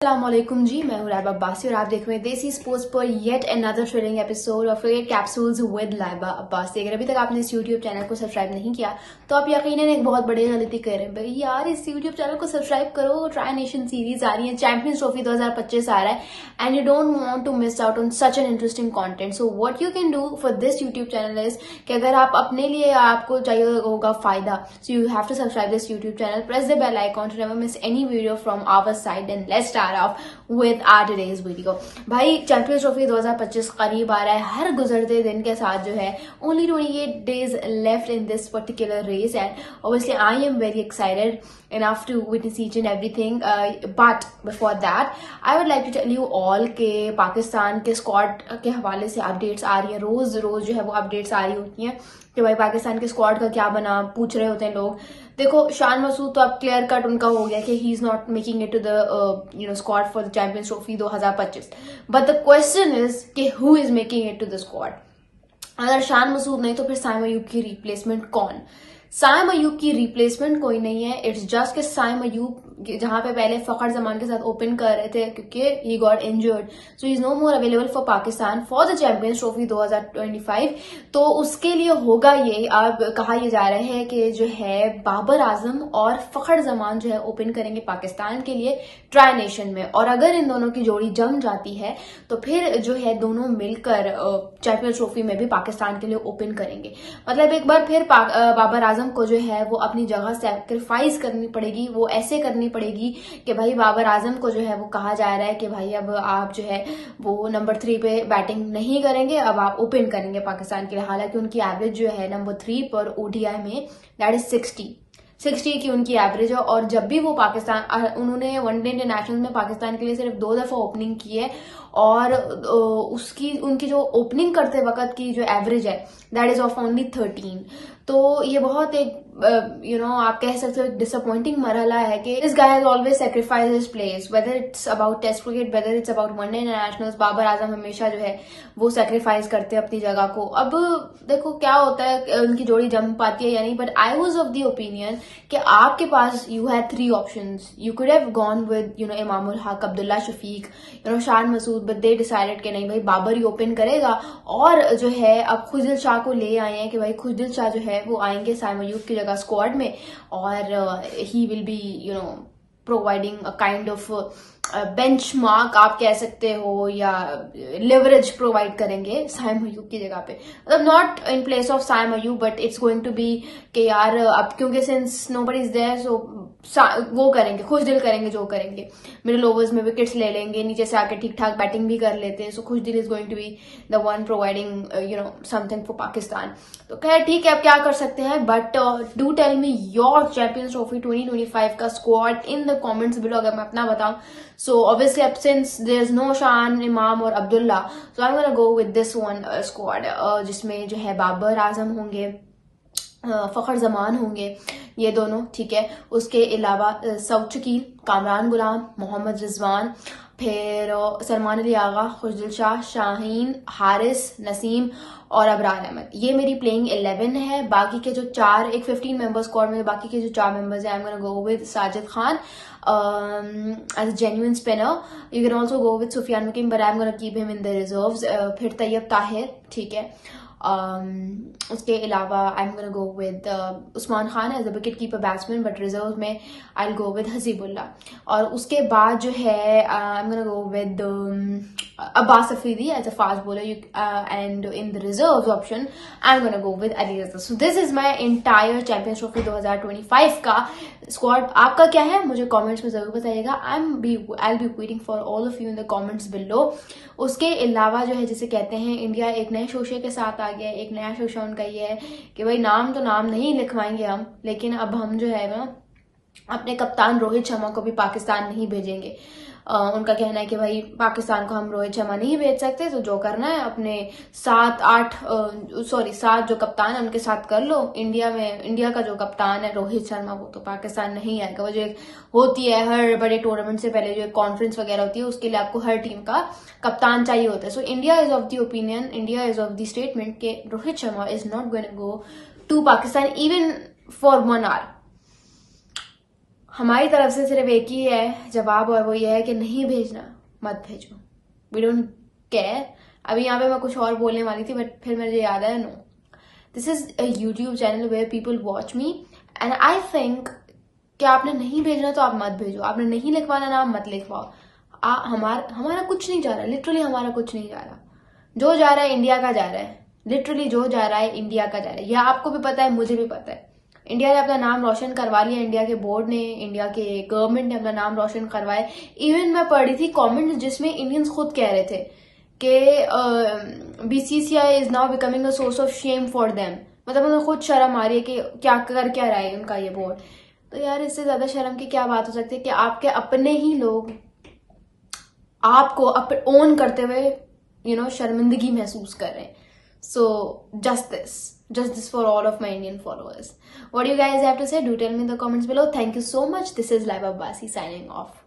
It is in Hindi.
अस्सलामुअलैकुम जी, मैं हूँ लाइबा अब्बासी और आप देख रहे हैं देसी स्पोर्ट्स पर yet another thrilling episode of capsules with Laiba Abbasi. अगर अभी तक आपने इस यूट्यूब चैनल को सब्सक्राइब नहीं किया तो आप यकीनन एक बहुत बड़ी गलती कर रहे हैं। भाई यार, इस यूट्यूब चैनल को सब्सक्राइब करो। ट्राई नेशन सीरीज आ रही है, चैंपियंस ट्रॉफी 2025 आ रहा है and you don't want to miss out on such an interesting content. So what you can do for this YouTube channel is कि अगर आप अपने लिए आपको चाहिए होगा फायदा, so you have to subscribe this YouTube channel, press the bell icon to never miss any video from our side and let's start off with our today's video. भाई, चैंपियंस ट्रॉफी 2025 करीब आ रहा है। हर गुजरते दिन के साथ जो है only 28 days left in this particular race and obviously I am very excited enough to witness each and everything, but before that I would like to tell you all के पाकिस्तान के स्क्वाड के हवाले से अपडेट्स आ रही है। रोज रोज जो है वो अपडेट्स आ रही होती हैं कि भाई पाकिस्तान के स्क्वाड का क्या बना, पूछ रहे होते हैं लोग। देखो, शान मसूद तो अब क्लियर कट उनका हो गया कि he is not making it to the squad for the champions trophy 2025, but the question is कि who is making it to the squad. अगर शान मसूद नहीं तो फिर साइम अयूब की रिप्लेसमेंट कौन? साइम अयूब की रिप्लेसमेंट कोई नहीं है। इट्स जस्ट कि साइम अयूब जहां पे पहले फखर जमान के साथ ओपन कर रहे थे क्योंकि he got injured, so he is no more available for Pakistan for the champions trophy 2025। तो उसके लिए होगा ये, अब कहा यह जा रहा है कि जो है बाबर आजम और फखर जमान जो है ओपन करेंगे पाकिस्तान के लिए ट्राई नेशन में, और अगर इन दोनों की जोड़ी जम जाती है तो फिर जो है दोनों मिलकर चैंपियंस ट्रॉफी में भी पाकिस्तान के लिए ओपन करेंगे। मतलब एक बार फिर बाबर आजम को जो है वो अपनी जगह सैक्रिफाइस करनी पड़ेगी। वो ऐसे करनी पड़ेगी कि भाई बाबर आजम को जो है वो कहा जा रहा है कि भाई अब आप जो है वो नंबर 3 पे बैटिंग नहीं करेंगे, अब आप ओपन करेंगे पाकिस्तान के लिए। हालांकि उनकी एवरेज जो है नंबर 3 पर ओडीआई में दैट इज 60 की उनकी एवरेज है। और जब भी वो पाकिस्तान, उन्होंने वनडे इंटरनेशनल में पाकिस्तान के लिए सिर्फ 2 दफा ओपनिंग की है और उनकी जो ओपनिंग करते वक्त की जो एवरेज है दैट इज ऑफ ओनली 13। तो ये बहुत एक आप कह सकते हो डिसअपॉइंटिंग मरहला है कि this guy has always sacrifice his place, whether it's about test cricket, whether it's about one day internationals. Babar Azam हमेशा जो है वो सैक्रिफाइस करते हैं अपनी जगह को। अब देखो क्या होता है, उनकी जोड़ी जम पाती है या नहीं, but I was of the opinion कि आपके पास you had 3 options. You could have gone with Imamul Haq, Abdullah Shafiq, Shan Masood, but they decided कि नहीं भाई बाबर ही ओपन करेगा। और जो है अब खुशदिल शाह को ले आए हैं कि भाई खुशदिल शाह जो है वो आएंगे साइम अयूब की जगह स्क्वाड में, और he will be providing a kind of benchmark आप कह सकते हो, या लेवरेज प्रोवाइड करेंगे साइम अयूब की जगह पे। मतलब not in place of Saim Ayub, but it's going to be कि यार अब क्योंकि since nobody is there so वो करेंगे, खुशदिल करेंगे जो करेंगे, मिडिल ओवर्स में विकेट्स ले लेंगे, नीचे से आके ठीक ठाक बैटिंग भी कर लेते हैं। So Khushdil is going to be the one providing something for Pakistan. तो खैर ठीक है, अब क्या कर सकते हैं, but do tell me your champions trophy 2025 का squad in the comments below. अगर मैं अपना बताऊं, सो ऑब्वियसली अब since there is no Shan, Imam और Abdullah, so I am gonna go with this one squad जिसमें जो है बाबर आजम होंगे, फखर जमान होंगे, ये दोनों, ठीक है। उसके अलावा सऊद शकील, कामरान गुलाम, मोहम्मद रिजवान, फिर सलमान अली आगा, खुशदिल शाह, शाहीन, हारिस, नसीम और अबरार अहमद। ये मेरी प्लेइंग 11 है। बाकी के जो 4, एक 15 मेंबर स्क्वाड में बाकी के जो 4 मेंबर्स हैं, आई am gonna go with Sajid Khan as a genuine spinner. You can also go with Sufyan Hakim, but I'm going to keep him in the reserves. फिर तैयब ताहिर, ठीक है। उसके अलावा I am gonna go with Usman Khan as a wicket keeper batsman, but reserve में I will go with Haseebullah. और उसके बाद जो है I am gonna go with Abbas Afridi as a fast bowler, and in the reserve option I am gonna go with Ali Raza. So this is my entire champions trophy 2025 का स्क्वाड। आपका क्या है मुझे कमेंट्स में जरूर बताइएगा। I will be waiting for all of you in the comments below. उसके अलावा जो है जिसे कहते हैं इंडिया एक नए शोशे के साथ आ गया। एक नया शोशा उनका ये है कि भाई नाम तो नाम नहीं लिखवाएंगे हम, लेकिन अब हम जो है ना अपने कप्तान रोहित शर्मा को भी पाकिस्तान नहीं भेजेंगे। उनका कहना है कि भाई पाकिस्तान को हम रोहित शर्मा नहीं भेज सकते, तो जो करना है अपने 7 जो कप्तान है उनके साथ कर लो। इंडिया का जो कप्तान है रोहित शर्मा, वो तो पाकिस्तान नहीं आएगा। वो जो होती है हर बड़े टूर्नामेंट से पहले जो कॉन्फ्रेंस वगैरह होती है, उसके लिए आपको हर टीम का कप्तान चाहिए होता है। So India is of the opinion, India is of the statement के Rohit Sharma is not going to go to Pakistan even for 1 hour। हमारी तरफ से सिर्फ एक ही है जवाब, और वो ये है कि नहीं भेजना, मत भेजो। We don't care. अभी यहाँ पे मैं कुछ और बोलने वाली थी बट फिर मुझे याद आया, no, this is a YouTube channel where people watch me and I think कि आपने नहीं भेजना तो आप मत भेजो, आपने नहीं लिखवाना नाम मत लिखवाओ। हमारा कुछ नहीं जा रहा, लिटरली हमारा कुछ नहीं जा रहा। जो जा रहा है इंडिया का जा रहा है, लिटरली जो जा रहा है इंडिया का जा रहा है। यह आपको भी पता है, मुझे भी पता है। इंडिया ने अपना नाम रोशन करवा लिया, इंडिया के बोर्ड ने, इंडिया के गवर्नमेंट ने अपना नाम रोशन करवाया। इवन मैं पढ़ी थी कमेंट्स जिसमें इंडियंस खुद कह रहे थे कि BCCI is now becoming a source of shame for them. मतलब उन्हें खुद शर्म आ रही है कि क्या कर क्या रहा है उनका ये बोर्ड। तो यार इससे ज्यादा शर्म की क्या बात हो सकती है कि आपके अपने ही लोग आपको ओन करते हुए शर्मिंदगी महसूस कर रहे हैं। सो just this for all of my Indian followers. What do you guys have to say? Do tell me in the comments below. Thank you so much. This is Laiba Abbasi signing off.